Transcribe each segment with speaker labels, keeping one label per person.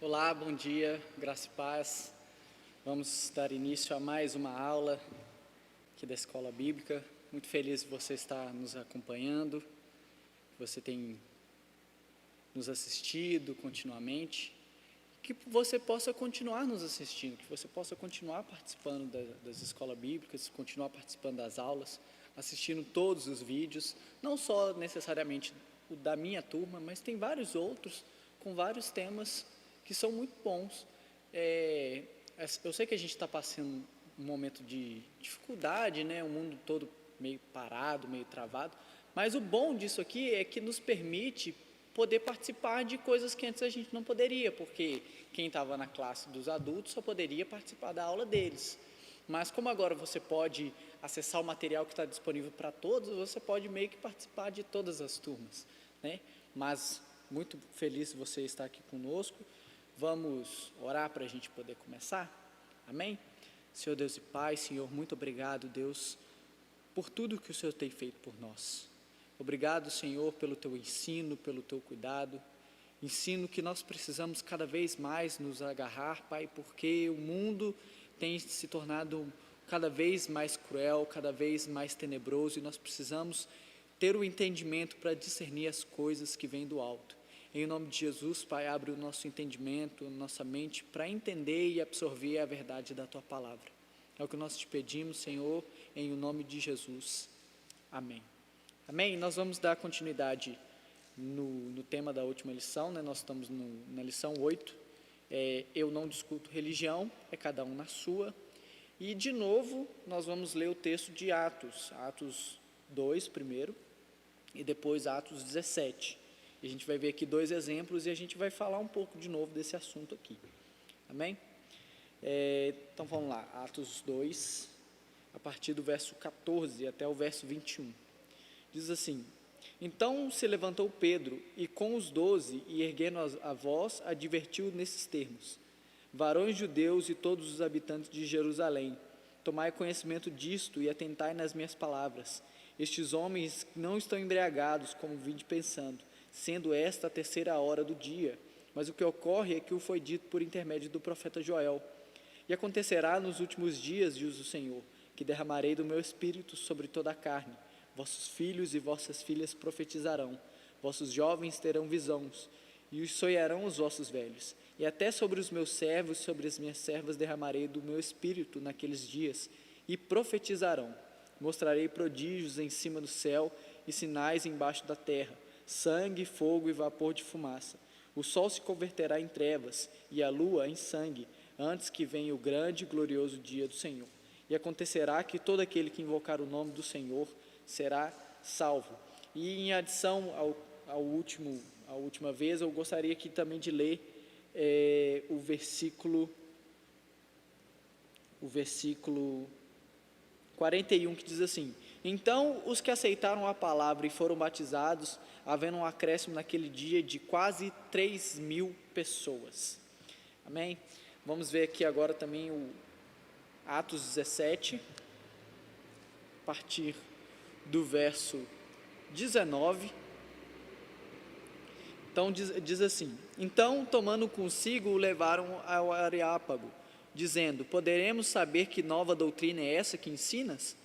Speaker 1: Olá, bom dia, graça e paz. Vamos dar início a mais uma aula aqui da Escola Bíblica. Muito feliz de você estar nos acompanhando, você tem nos assistido continuamente, que você possa continuar nos assistindo, que você possa continuar participando das escolas bíblicas, continuar participando das aulas, assistindo todos os vídeos, não só necessariamente o da minha turma, mas tem vários outros com vários temas que são muito bons. Eu sei que a gente está passando um momento de dificuldade, né? O mundo todo meio parado, meio travado, mas o bom disso aqui é que nos permite poder participar de coisas que antes a gente não poderia, porque quem estava na classe dos adultos só poderia participar da aula deles. Mas como agora você pode acessar o material que está disponível para todos, você pode meio que participar de todas as turmas, né? Mas muito feliz de você estar aqui conosco. Vamos orar para a gente poder começar? Amém? Senhor Deus e Pai, Senhor, muito obrigado, Deus, por tudo que o Senhor tem feito por nós. Obrigado, Senhor, pelo Teu ensino, pelo Teu cuidado. Ensino que nós precisamos cada vez mais nos agarrar, Pai, porque o mundo tem se tornado cada vez mais cruel, cada vez mais tenebroso, e nós precisamos ter o entendimento para discernir as coisas que vêm do alto. Em nome de Jesus, Pai, abre o nosso entendimento, a nossa mente, para entender e absorver a verdade da Tua Palavra. É o que nós te pedimos, Senhor, em o nome de Jesus. Amém. Amém? Nós vamos dar continuidade no tema da última lição, né? Nós estamos na lição 8. Eu não discuto religião, é cada um na sua. E, de novo, nós vamos ler o texto de Atos 2 primeiro, e depois Atos 17. E a gente vai ver aqui dois exemplos e a gente vai falar um pouco de novo desse assunto aqui. Amém? Então vamos lá, Atos 2, a partir do verso 14 até o verso 21. Diz assim: Então se levantou Pedro e com os 12, e erguendo a voz, advertiu nesses termos: Varões judeus e todos os habitantes de Jerusalém, tomai conhecimento disto e atentai nas minhas palavras. Estes homens não estão embriagados, como vinde pensando, sendo esta a terceira hora do dia. Mas o que ocorre é que o foi dito por intermédio do profeta Joel. E acontecerá nos últimos dias, diz o Senhor, que derramarei do meu espírito sobre toda a carne. Vossos filhos e vossas filhas profetizarão, vossos jovens terão visões, e os sonharão os vossos velhos. E até sobre os meus servos, sobre as minhas servas derramarei do meu espírito naqueles dias, e profetizarão. Mostrarei prodígios em cima do céu e sinais embaixo da terra, sangue, fogo e vapor de fumaça. O sol se converterá em trevas e a lua em sangue, antes que venha o grande e glorioso dia do Senhor. E acontecerá que todo aquele que invocar o nome do Senhor será salvo. E em adição à última vez, eu gostaria aqui também de ler o versículo 41, que diz assim: Então os que aceitaram a palavra e foram batizados, havendo um acréscimo naquele dia de quase 3.000 pessoas. Amém? Vamos ver aqui agora também o Atos 17, a partir do verso 19. Então diz assim: Então, tomando consigo, o levaram ao Areópago, dizendo: Poderemos saber que nova doutrina é essa que ensinas?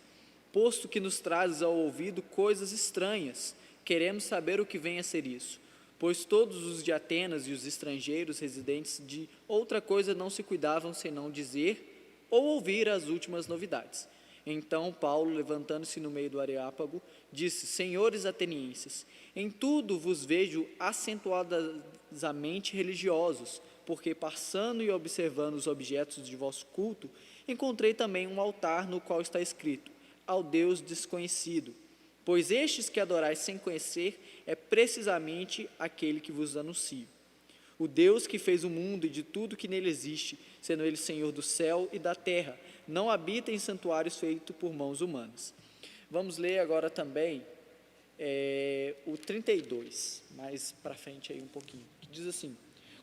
Speaker 1: Posto que nos trazes ao ouvido coisas estranhas, queremos saber o que vem a ser isso. Pois todos os de Atenas e os estrangeiros residentes de outra coisa não se cuidavam senão dizer ou ouvir as últimas novidades. Então Paulo, levantando-se no meio do Areópago, disse: Senhores atenienses, em tudo vos vejo acentuadamente religiosos, porque passando e observando os objetos de vosso culto, encontrei também um altar no qual está escrito: ao Deus desconhecido. Pois estes que adorais sem conhecer é precisamente aquele que vos anuncio. O Deus que fez o mundo e de tudo que nele existe, sendo ele Senhor do céu e da terra, não habita em santuários feitos por mãos humanas. Vamos ler agora também o 32, mais para frente aí um pouquinho, que diz assim: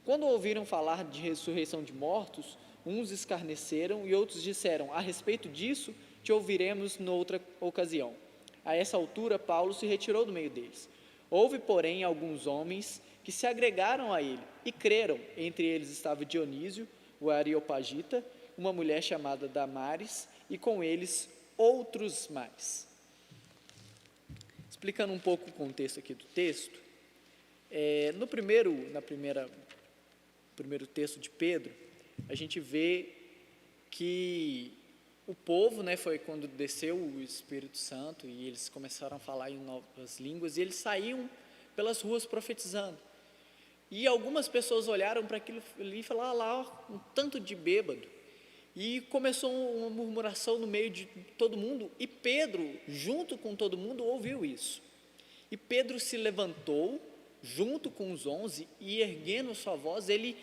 Speaker 1: Quando ouviram falar de ressurreição de mortos, uns escarneceram e outros disseram: a respeito disso te ouviremos noutra ocasião. A essa altura, Paulo se retirou do meio deles. Houve, porém, alguns homens que se agregaram a ele e creram. Entre eles estava Dionísio, o Areopagita, uma mulher chamada Damares, e com eles outros mais. Explicando um pouco o contexto aqui do texto, no primeiro texto de Pedro, a gente vê que o povo, foi quando desceu o Espírito Santo e eles começaram a falar em novas línguas, e eles saíam pelas ruas profetizando. E algumas pessoas olharam para aquilo ali e falaram: lá, um tanto de bêbado. E começou uma murmuração no meio de todo mundo, e Pedro, junto com todo mundo, ouviu isso. E Pedro se levantou, junto com os 11, e erguendo sua voz, ele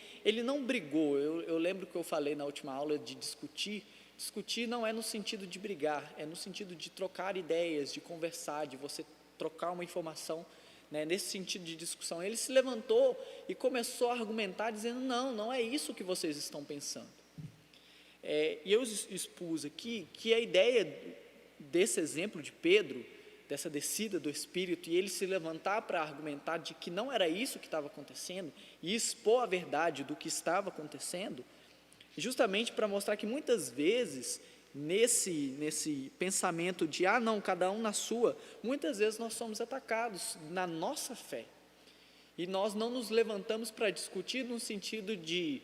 Speaker 1: não brigou. Eu lembro que eu falei na última aula de discutir. Discutir não é no sentido de brigar, é no sentido de trocar ideias, de conversar, de você trocar uma informação, nesse sentido de discussão. Ele se levantou e começou a argumentar, dizendo: não é isso que vocês estão pensando. E eu expus aqui que a ideia desse exemplo de Pedro, dessa descida do Espírito, e ele se levantar para argumentar de que não era isso que estava acontecendo, e expor a verdade do que estava acontecendo, justamente para mostrar que muitas vezes, nesse pensamento de, não, cada um na sua, muitas vezes nós somos atacados na nossa fé, e nós não nos levantamos para discutir no sentido de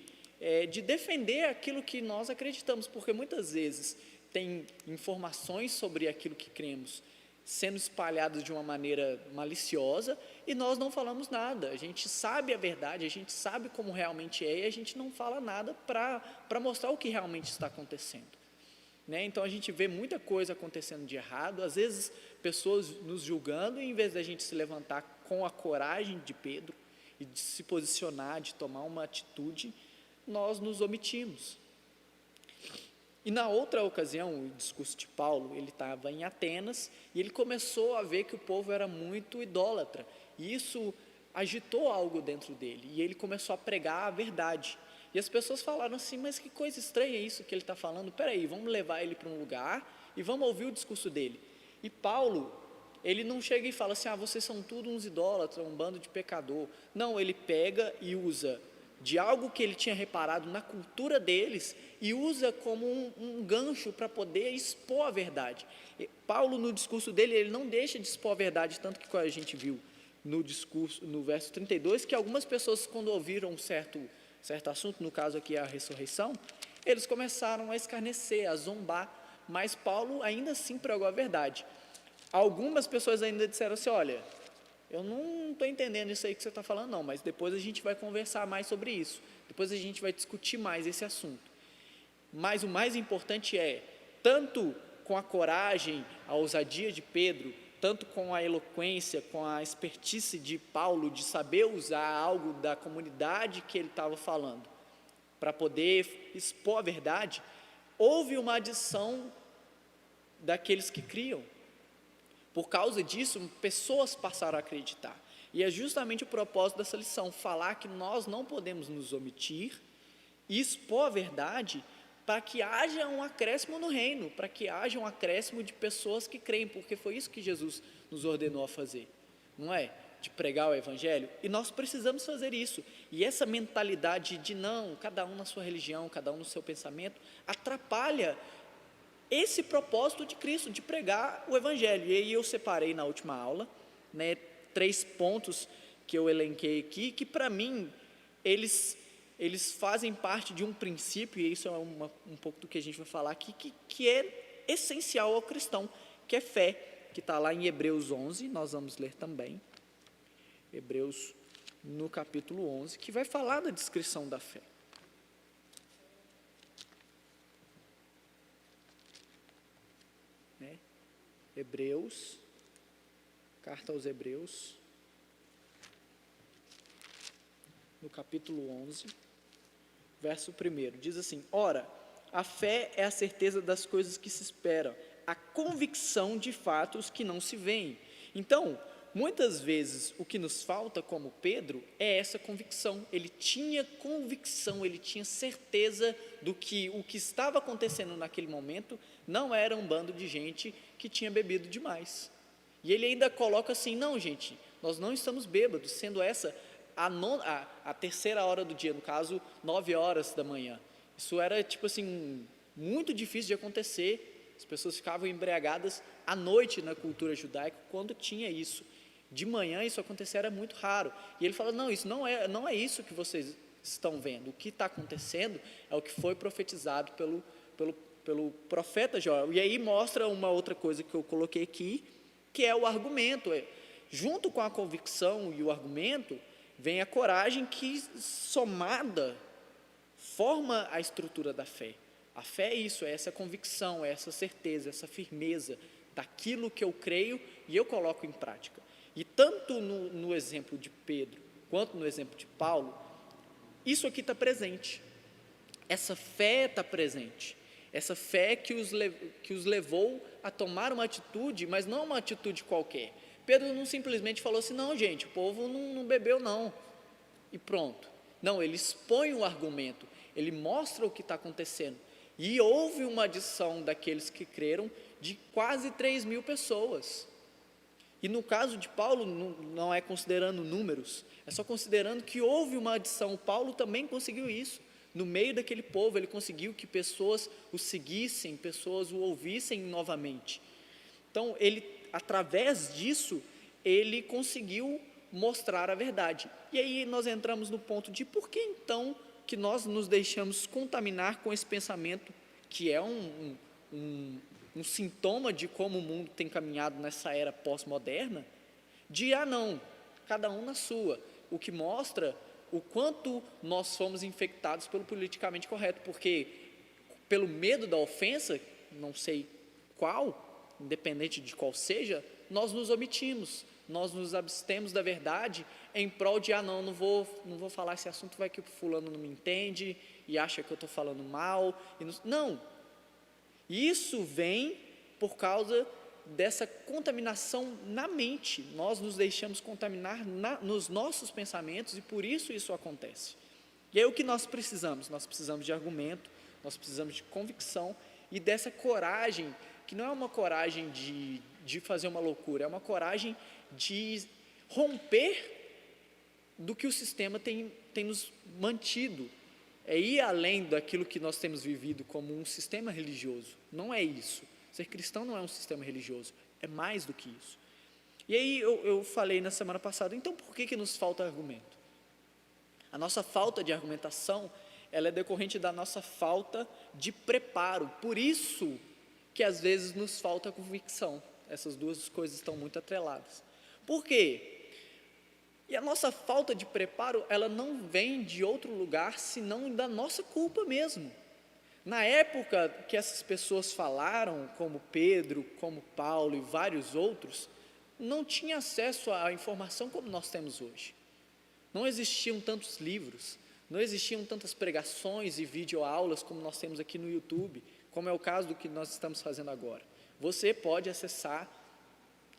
Speaker 1: defender aquilo que nós acreditamos, porque muitas vezes tem informações sobre aquilo que cremos sendo espalhadas de uma maneira maliciosa, e nós não falamos nada. A gente sabe a verdade, a gente sabe como realmente é, e a gente não fala nada para mostrar o que realmente está acontecendo. Então a gente vê muita coisa acontecendo de errado, às vezes pessoas nos julgando, e em vez da gente se levantar com a coragem de Pedro, e de se posicionar, de tomar uma atitude, nós nos omitimos. E na outra ocasião, o discurso de Paulo, ele estava em Atenas, e ele começou a ver que o povo era muito idólatra, e isso agitou algo dentro dele, e ele começou a pregar a verdade. E as pessoas falaram assim: mas que coisa estranha isso que ele está falando, peraí, vamos levar ele para um lugar, e vamos ouvir o discurso dele. E Paulo, ele não chega e fala assim: vocês são tudo uns idólatras, um bando de pecador. Não, ele pega e usa de algo que ele tinha reparado na cultura deles, e usa como um gancho para poder expor a verdade. Paulo, no discurso dele, ele não deixa de expor a verdade, tanto que a gente viu no discurso, no verso 32, que algumas pessoas, quando ouviram um certo assunto, no caso aqui a ressurreição, eles começaram a escarnecer, a zombar, mas Paulo ainda assim pregou a verdade. Algumas pessoas ainda disseram assim: olha, eu não estou entendendo isso aí que você está falando não, mas depois a gente vai conversar mais sobre isso, depois a gente vai discutir mais esse assunto. Mas o mais importante tanto com a coragem, a ousadia de Pedro, tanto com a eloquência, com a expertise de Paulo, de saber usar algo da comunidade que ele estava falando, para poder expor a verdade, houve uma adição daqueles que criam. Por causa disso, pessoas passaram a acreditar. E é justamente o propósito dessa lição, falar que nós não podemos nos omitir e expor a verdade, para que haja um acréscimo no reino, para que haja um acréscimo de pessoas que creem, porque foi isso que Jesus nos ordenou a fazer, não é? De pregar o Evangelho, e nós precisamos fazer isso. E essa mentalidade de não, cada um na sua religião, cada um no seu pensamento, atrapalha esse propósito de Cristo, de pregar o Evangelho. E aí eu separei na última aula, 3 pontos que eu elenquei aqui, que para mim, eles fazem parte de um princípio, e isso é um pouco do que a gente vai falar aqui, que é essencial ao cristão, que é fé, que está lá em Hebreus 11, nós vamos ler também, Hebreus no capítulo 11, que vai falar da descrição da fé. Hebreus, carta aos Hebreus, no capítulo 11, verso 1, diz assim: ora, a fé é a certeza das coisas que se esperam, a convicção de fatos que não se veem. Então, muitas vezes o que nos falta, como Pedro, é essa convicção. Ele tinha convicção, ele tinha certeza do que o que estava acontecendo naquele momento não era um bando de gente que tinha bebido demais. E ele ainda coloca assim: não, gente, nós não estamos bêbados, sendo essa a terceira hora do dia, no caso, 9 horas da manhã. Isso era, tipo assim, muito difícil de acontecer. As pessoas ficavam embriagadas à noite na cultura judaica, quando tinha isso. De manhã isso acontecer era muito raro. E ele fala: não, isso não é isso que vocês estão vendo. O que está acontecendo é o que foi profetizado pelo profeta Joel. E aí mostra uma outra coisa que eu coloquei aqui, que é o argumento. Junto com a convicção e o argumento, vem a coragem que, somada, forma a estrutura da fé. A fé é isso, é essa convicção, é essa certeza, essa firmeza daquilo que eu creio e eu coloco em prática. E tanto no exemplo de Pedro, quanto no exemplo de Paulo, isso aqui está presente. Essa fé está presente. Essa fé que os levou a tomar uma atitude, mas não uma atitude qualquer. Pedro não simplesmente falou assim: não, gente, o povo não bebeu não, e pronto. Não, ele expõe o argumento, ele mostra o que está acontecendo. E houve uma adição daqueles que creram de quase 3.000 pessoas. E no caso de Paulo, não é considerando números, é só considerando que houve uma adição. Paulo também conseguiu isso. No meio daquele povo, ele conseguiu que pessoas o seguissem, pessoas o ouvissem novamente. Então, através disso, ele conseguiu mostrar a verdade. E aí nós entramos no ponto de por que então que nós nos deixamos contaminar com esse pensamento, que é um sintoma de como o mundo tem caminhado nessa era pós-moderna, de não, cada um na sua, o que mostra o quanto nós fomos infectados pelo politicamente correto, porque pelo medo da ofensa, não sei qual, independente de qual seja, nós nos omitimos, nós nos abstemos da verdade em prol de, não vou falar esse assunto, vai que o fulano não me entende e acha que eu estou falando mal. Não, isso vem por causa dessa contaminação na mente. Nós nos deixamos contaminar nos nossos pensamentos e por isso acontece. E aí o que nós precisamos? Nós precisamos de argumento, nós precisamos de convicção e dessa coragem, que não é uma coragem de fazer uma loucura, é uma coragem de romper do que o sistema tem nos mantido. É ir além daquilo que nós temos vivido como um sistema religioso. Não é isso. Ser cristão não é um sistema religioso, é mais do que isso. E aí eu falei na semana passada, então por que nos falta argumento? A nossa falta de argumentação, ela é decorrente da nossa falta de preparo. Por isso que às vezes nos falta convicção. Essas duas coisas estão muito atreladas. Por quê? E a nossa falta de preparo, ela não vem de outro lugar, senão da nossa culpa mesmo. Na época que essas pessoas falaram, como Pedro, como Paulo e vários outros, não tinha acesso à informação como nós temos hoje. Não existiam tantos livros, não existiam tantas pregações e videoaulas como nós temos aqui no YouTube, como é o caso do que nós estamos fazendo agora. Você pode acessar,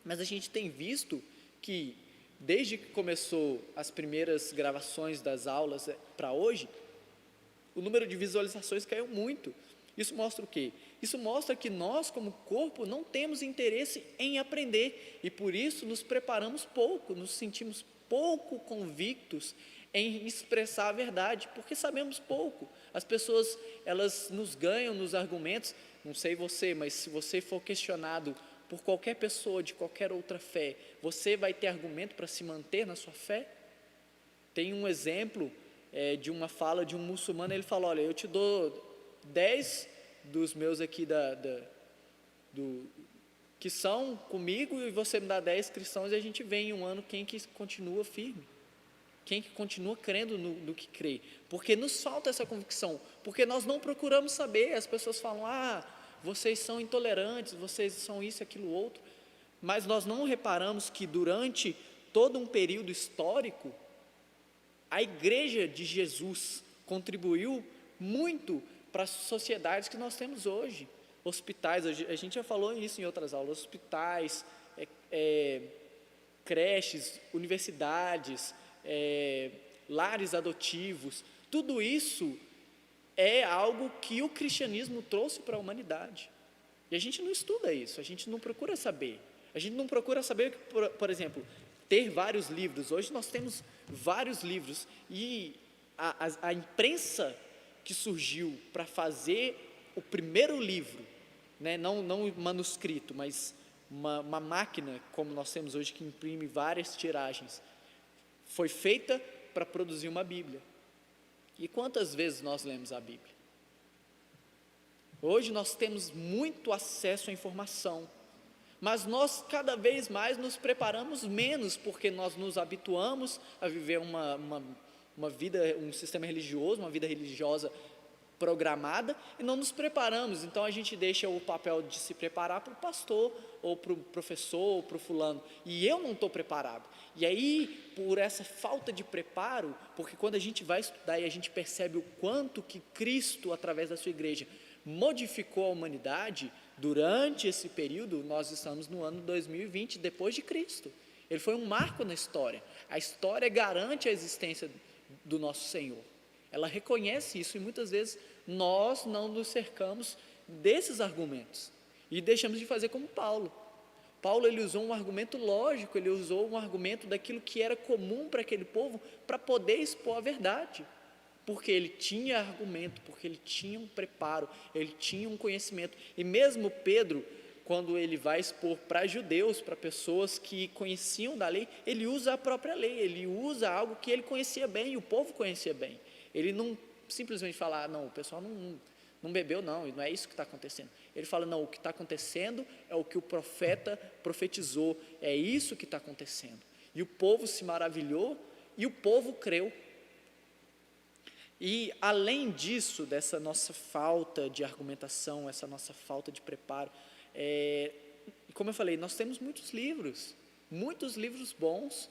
Speaker 1: mas a gente tem visto que, desde que começou as primeiras gravações das aulas para hoje, o número de visualizações caiu muito. Isso mostra o quê? Isso mostra que nós, como corpo, não temos interesse em aprender e por isso nos preparamos pouco, nos sentimos pouco convictos em expressar a verdade, porque sabemos pouco. As pessoas, elas nos ganham nos argumentos. Não sei você, mas se você for questionado por qualquer pessoa de qualquer outra fé, você vai ter argumento para se manter na sua fé? Tem um exemplo de uma fala de um muçulmano. Ele fala: olha, eu te dou 10 dos meus aqui que são comigo e você me dá 10 cristãos e a gente vê em um ano quem que continua firme, quem que continua crendo no que crê, porque nos falta essa convicção, porque nós não procuramos saber. As pessoas falam: vocês são intolerantes, vocês são isso, aquilo, outro, mas nós não reparamos que durante todo um período histórico, a igreja de Jesus contribuiu muito para as sociedades que nós temos hoje. Hospitais, a gente já falou isso em outras aulas, hospitais, creches, universidades, lares adotivos, tudo isso é algo que o cristianismo trouxe para a humanidade. E a gente não estuda isso, a gente não procura saber. A gente não procura saber, por exemplo, ter vários livros. Hoje nós temos vários livros, e a imprensa que surgiu para fazer o primeiro livro, né, não manuscrito, mas uma máquina, como nós temos hoje, que imprime várias tiragens, foi feita para produzir uma Bíblia. E quantas vezes nós lemos a Bíblia? Hoje nós temos muito acesso à informação, mas nós cada vez mais nos preparamos menos, porque nós nos habituamos a viver uma vida, um sistema religioso, uma vida religiosa programada, e não nos preparamos. Então a gente deixa o papel de se preparar para o pastor, ou para o professor, ou para o fulano, e eu não estou preparado. E aí, por essa falta de preparo, porque quando a gente vai estudar e a gente percebe o quanto que Cristo, através da sua igreja, modificou a humanidade, durante esse período, nós estamos no ano 2020, depois de Cristo. Ele foi um marco na história. A história garante a existência do nosso Senhor. Ela reconhece isso, e muitas vezes nós não nos cercamos desses argumentos e deixamos de fazer como Paulo. Paulo, ele usou um argumento lógico, ele usou um argumento daquilo que era comum para aquele povo, para poder expor a verdade, porque ele tinha argumento, porque ele tinha um preparo, ele tinha um conhecimento. E mesmo Pedro, quando ele vai expor para judeus, para pessoas que conheciam da lei, ele usa a própria lei, ele usa algo que ele conhecia bem, e o povo conhecia bem. Ele não simplesmente fala, não, o pessoal não bebeu, não é isso que está acontecendo. Ele fala, não, o que está acontecendo é o que o profeta profetizou, é isso que está acontecendo. E o povo se maravilhou, e o povo creu. E além disso, dessa nossa falta de argumentação, essa nossa falta de preparo, como eu falei, nós temos muitos livros bons.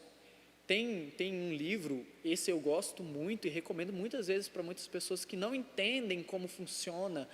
Speaker 1: Tem um livro, esse eu gosto muito e recomendo muitas vezes para muitas pessoas que não entendem como funciona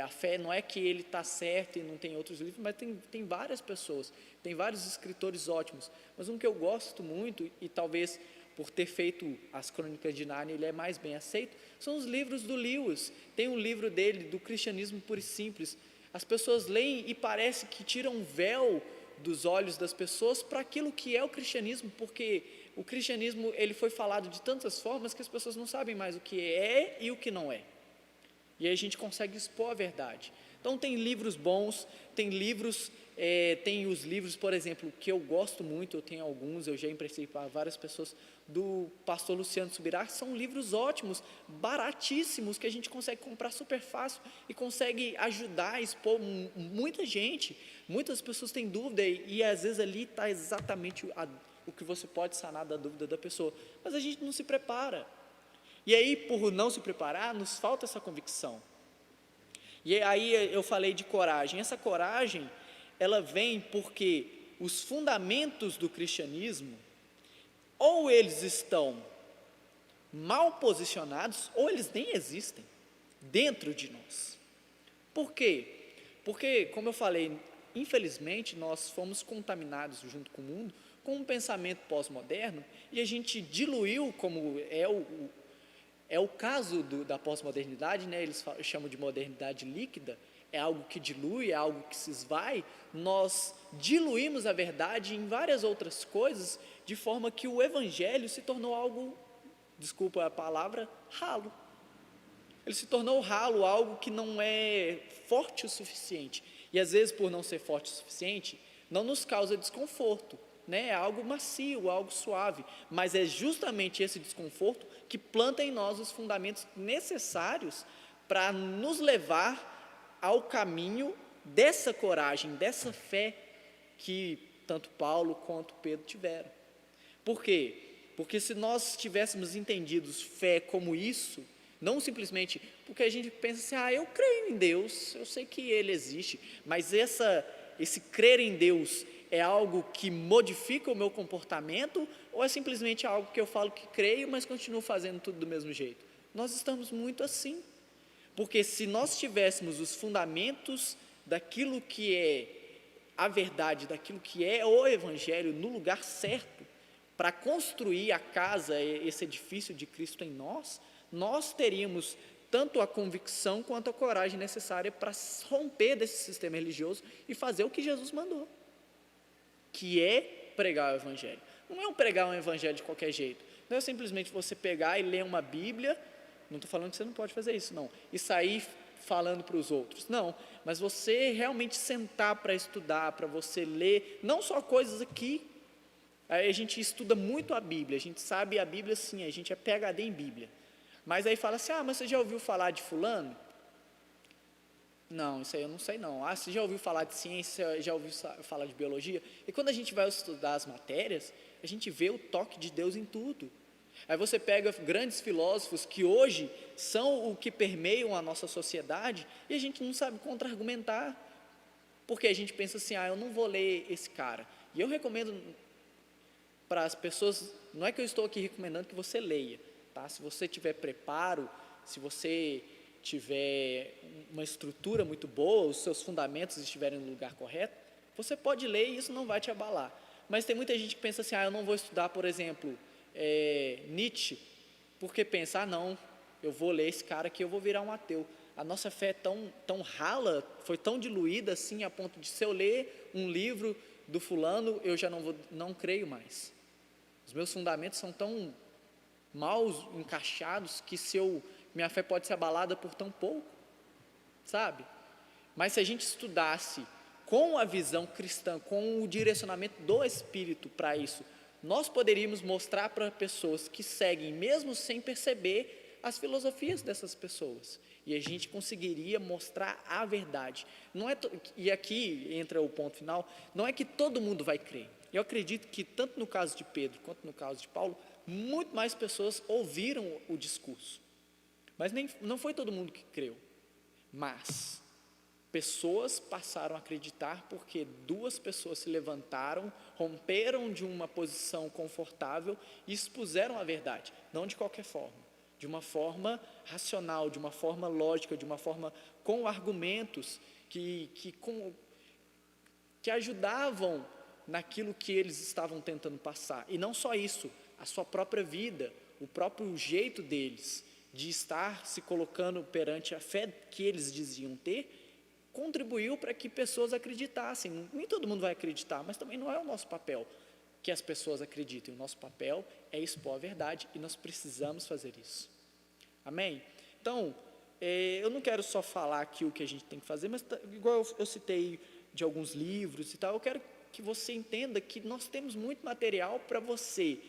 Speaker 1: a fé. Não é que ele está certo e não tem outros livros, mas tem várias pessoas, tem vários escritores ótimos, mas um que eu gosto muito, e talvez por ter feito as Crônicas de Nárnia ele é mais bem aceito, são os livros do Lewis. Tem um livro dele, do Cristianismo Puro e Simples. As pessoas leem e parece que tiram um véu dos olhos das pessoas para aquilo que é o cristianismo, porque o cristianismo, ele foi falado de tantas formas que as pessoas não sabem mais o que é e o que não é. E aí a gente consegue expor a verdade. Então tem livros bons, tem os livros, por exemplo, que eu gosto muito, eu tenho alguns, eu já emprestei para várias pessoas, do pastor Luciano Subirá. São livros ótimos, baratíssimos, que a gente consegue comprar super fácil e consegue ajudar a expor muita gente. Muitas pessoas têm dúvida, e às vezes ali está exatamente o que você pode sanar da dúvida da pessoa, mas a gente não se prepara. E aí, por não se preparar, nos falta essa convicção. E aí eu falei de coragem. Essa coragem, ela vem porque os fundamentos do cristianismo, ou eles estão mal posicionados, ou eles nem existem dentro de nós. Por quê? Porque, como eu falei, infelizmente nós fomos contaminados junto com o mundo com um pensamento pós-moderno, e a gente diluiu, como é o caso da pós-modernidade, né? Eles chamam de modernidade líquida, é algo que dilui, é algo que se esvai. Nós diluímos a verdade em várias outras coisas, de forma que o evangelho se tornou algo, desculpa a palavra, ralo. Ele se tornou ralo, algo que não é forte o suficiente, e às vezes, por não ser forte o suficiente, não nos causa desconforto, né? É algo macio, algo suave, mas é justamente esse desconforto que planta em nós os fundamentos necessários para nos levar ao caminho dessa coragem, dessa fé que tanto Paulo quanto Pedro tiveram. Por quê? Porque se nós tivéssemos entendido fé como isso, não simplesmente porque a gente pensa assim, eu creio em Deus, eu sei que Ele existe, mas esse crer em Deus é algo que modifica o meu comportamento, ou é simplesmente algo que eu falo que creio, mas continuo fazendo tudo do mesmo jeito? Nós estamos muito assim, porque se nós tivéssemos os fundamentos daquilo que é a verdade, daquilo que é o evangelho no lugar certo, para construir a casa, esse edifício de Cristo em nós, nós teríamos tanto a convicção quanto a coragem necessária para romper desse sistema religioso e fazer o que Jesus mandou. que é pregar o evangelho. Não é pregar um evangelho de qualquer jeito. Não é simplesmente você pegar e ler uma Bíblia, não estou falando que você não pode fazer isso, não, e sair falando para os outros, não, mas você realmente sentar para estudar, para você ler, não só coisas aqui. Aí a gente estuda muito a Bíblia, a gente sabe a Bíblia sim, a gente é PhD em Bíblia, mas aí fala assim, mas você já ouviu falar de fulano? Não, isso aí eu não sei não. Você já ouviu falar de ciência, já ouviu falar de biologia? E quando a gente vai estudar as matérias, a gente vê o toque de Deus em tudo. Aí você pega grandes filósofos que hoje são o que permeiam a nossa sociedade e a gente não sabe contra-argumentar, porque a gente pensa assim, eu não vou ler esse cara. E eu recomendo para as pessoas, não é que eu estou aqui recomendando que você leia, tá? Se você tiver preparo, se você tiver uma estrutura muito boa, os seus fundamentos estiverem no lugar correto, você pode ler e isso não vai te abalar. Mas tem muita gente que pensa assim, eu não vou estudar, por exemplo, Nietzsche, porque pensa, não, eu vou ler esse cara aqui, eu vou virar um ateu. A nossa fé é tão rala, foi tão diluída assim, a ponto de se eu ler um livro do fulano, eu já não creio mais. Os meus fundamentos são tão mal encaixados que minha fé pode ser abalada por tão pouco, sabe? Mas se a gente estudasse com a visão cristã, com o direcionamento do Espírito para isso, nós poderíamos mostrar para pessoas que seguem, mesmo sem perceber, as filosofias dessas pessoas. E a gente conseguiria mostrar a verdade. E aqui entra o ponto final, não é que todo mundo vai crer. Eu acredito que tanto no caso de Pedro quanto no caso de Paulo, muito mais pessoas ouviram o discurso. Mas não foi todo mundo que creu. Mas pessoas passaram a acreditar porque duas pessoas se levantaram, romperam de uma posição confortável e expuseram a verdade. Não de qualquer forma, de uma forma racional, de uma forma lógica, de uma forma com argumentos que ajudavam naquilo que eles estavam tentando passar. E não só isso, a sua própria vida, o próprio jeito deles de estar se colocando perante a fé que eles diziam ter, contribuiu para que pessoas acreditassem. Nem todo mundo vai acreditar, mas também não é o nosso papel que as pessoas acreditem. O nosso papel é expor a verdade e nós precisamos fazer isso. Amém? Então, eu não quero só falar aqui o que a gente tem que fazer, mas igual eu citei de alguns livros e tal, eu quero que você entenda que nós temos muito material para você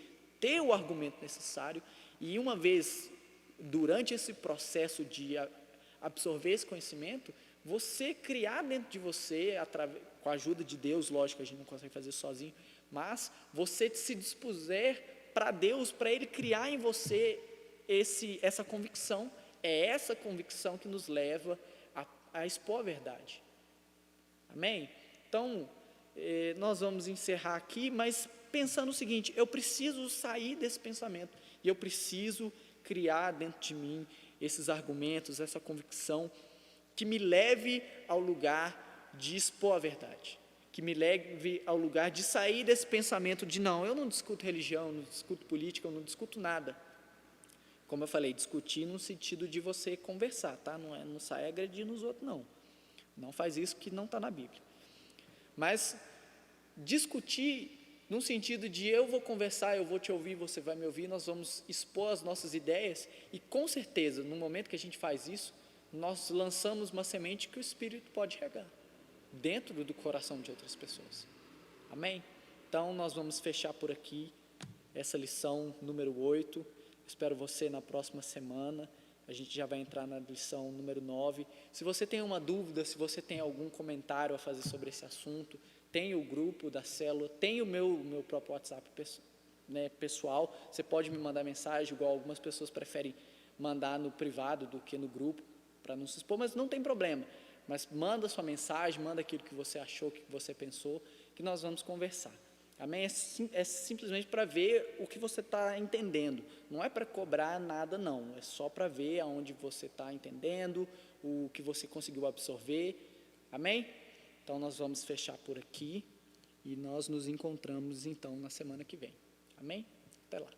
Speaker 1: ter o argumento necessário e uma vez, durante esse processo de absorver esse conhecimento, você criar dentro de você, com a ajuda de Deus, lógico, a gente não consegue fazer sozinho, mas você se dispuser para Deus, para Ele criar em você essa convicção, é essa convicção que nos leva a expor a verdade. Amém? Então, nós vamos encerrar aqui, mas pensando o seguinte, eu preciso sair desse pensamento, e eu preciso criar dentro de mim esses argumentos, essa convicção, que me leve ao lugar de expor a verdade, que me leve ao lugar de sair desse pensamento de não, eu não discuto religião, não discuto política, eu não discuto nada. Como eu falei, discutir no sentido de você conversar, tá? Não sai agredindo os outros, não. Não faz isso que não está na Bíblia. Mas discutir no sentido de eu vou conversar, eu vou te ouvir, você vai me ouvir, nós vamos expor as nossas ideias e com certeza, no momento que a gente faz isso, nós lançamos uma semente que o Espírito pode regar dentro do coração de outras pessoas. Amém? Então nós vamos fechar por aqui essa lição número 8. Espero você na próxima semana. A gente já vai entrar na lição número 9. Se você tem uma dúvida, se você tem algum comentário a fazer sobre esse assunto, tem o grupo da célula, tem o meu próprio WhatsApp pessoal. Você pode me mandar mensagem, igual algumas pessoas preferem mandar no privado do que no grupo, para não se expor, mas não tem problema. Mas manda sua mensagem, manda aquilo que você achou, que você pensou, que nós vamos conversar. Amém? É simplesmente para ver o que você está entendendo. Não é para cobrar nada, não. É só para ver aonde você está entendendo, o que você conseguiu absorver. Amém? Então, nós vamos fechar por aqui e nós nos encontramos, então, na semana que vem. Amém? Até lá.